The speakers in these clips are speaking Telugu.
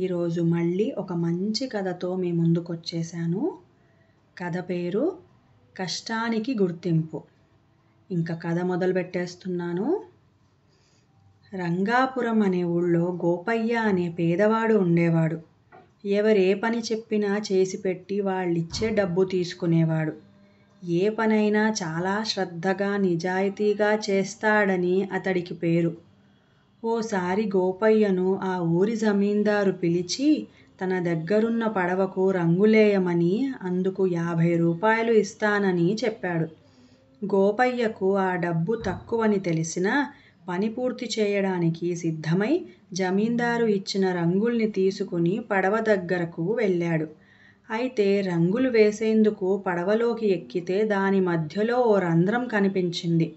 ఈరోజు మళ్ళీ ఒక మంచి కథతో మీ ముందుకొచ్చేసాను. కథ పేరు కష్టానికి గుర్తింపు. ఇంకా కథ మొదలు పెట్టేస్తున్నాను. రంగాపురం అనే ఊళ్ళో గోపయ్య అనే పేదవాడు ఉండేవాడు. ఎవరే పని చెప్పినా చేసిపెట్టి వాళ్ళిచ్చే డబ్బు తీసుకునేవాడు. ఏ పనైనా చాలా శ్రద్ధగా నిజాయితీగా చేస్తాడని అతడికి పేరు. ఓసారి గోపయ్యను ఆ ఊరి జమీందారు పిలిచి తన దగ్గరున్న పడవకు రంగులేయమని, అందుకు 50 రూపాయలు ఇస్తానని చెప్పాడు. గోపయ్యకు ఆ డబ్బు తక్కువని తెలిసినా పని పూర్తి చేయడానికి సిద్ధమై జమీందారు ఇచ్చిన రంగుల్ని తీసుకుని పడవ దగ్గరకు వెళ్ళాడు. అయితే రంగులు వేసేందుకు పడవలోకి ఎక్కితే దాని మధ్యలో ఓ రంధ్రం కనిపించింది.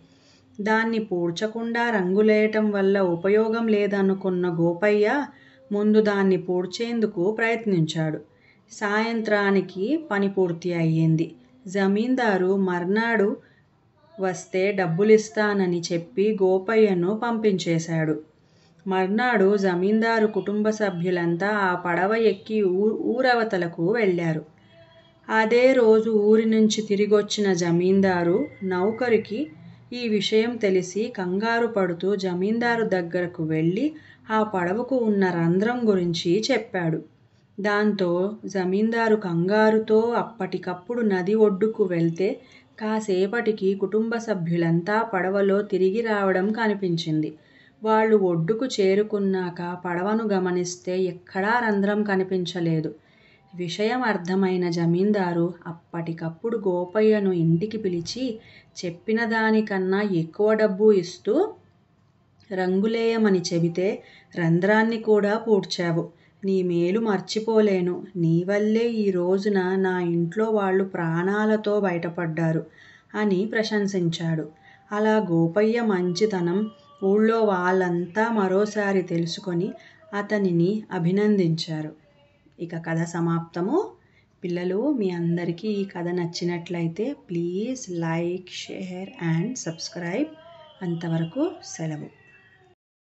దాన్ని పూడ్చకుండా రంగులేయటం వల్ల ఉపయోగం లేదనుకున్న గోపయ్య ముందు దాన్ని పూడ్చేందుకు ప్రయత్నించాడు. సాయంత్రానికి పని పూర్తి అయ్యింది. జమీందారు మర్నాడు వస్తే డబ్బులిస్తానని చెప్పి గోపయ్యను పంపించేశాడు. మర్నాడు జమీందారు కుటుంబ సభ్యులంతా ఆ పడవ ఎక్కి ఊరవతలకు వెళ్ళారు. అదే రోజు ఊరి నుంచి తిరిగొచ్చిన జమీందారు నౌకరికి ఈ విషయం తెలిసి కంగారు పడుతూ జమీందారు దగ్గరకు వెళ్ళి ఆ పడవకు ఉన్న రంధ్రం గురించి చెప్పాడు. దాంతో జమీందారు కంగారుతో అప్పటికప్పుడు నది ఒడ్డుకు వెళ్తే కాసేపటికి కుటుంబ సభ్యులంతా పడవలో తిరిగి రావడం కనిపించింది. వాళ్ళు ఒడ్డుకు చేరుకున్నాక పడవను గమనిస్తే ఎక్కడా రంధ్రం కనిపించలేదు. విషయం అర్థమైన జమీందారు అప్పటికప్పుడు గోపయ్యను ఇంటికి పిలిచి చెప్పిన దానికన్నా ఎక్కువ డబ్బు ఇస్తూ రంగులేయమని చెబితే రంధ్రాన్ని కూడా పూడ్చావు. నీ మేలు మర్చిపోలేను. నీ వల్లే ఈ రోజున నా ఇంట్లో వాళ్ళు ప్రాణాలతో బయటపడ్డారు అని ప్రశంసించాడు. అలా గోపయ్య మంచితనం ఊళ్ళో వాళ్ళంతా మరోసారి తెలుసుకొని అతనిని అభినందించారు. ఇక కథ సమాప్తము. పిల్లలు, మీ అందరికీ ఈ కథ నచ్చినట్లయితే please like, share and subscribe. అంతవరకు సెలవు.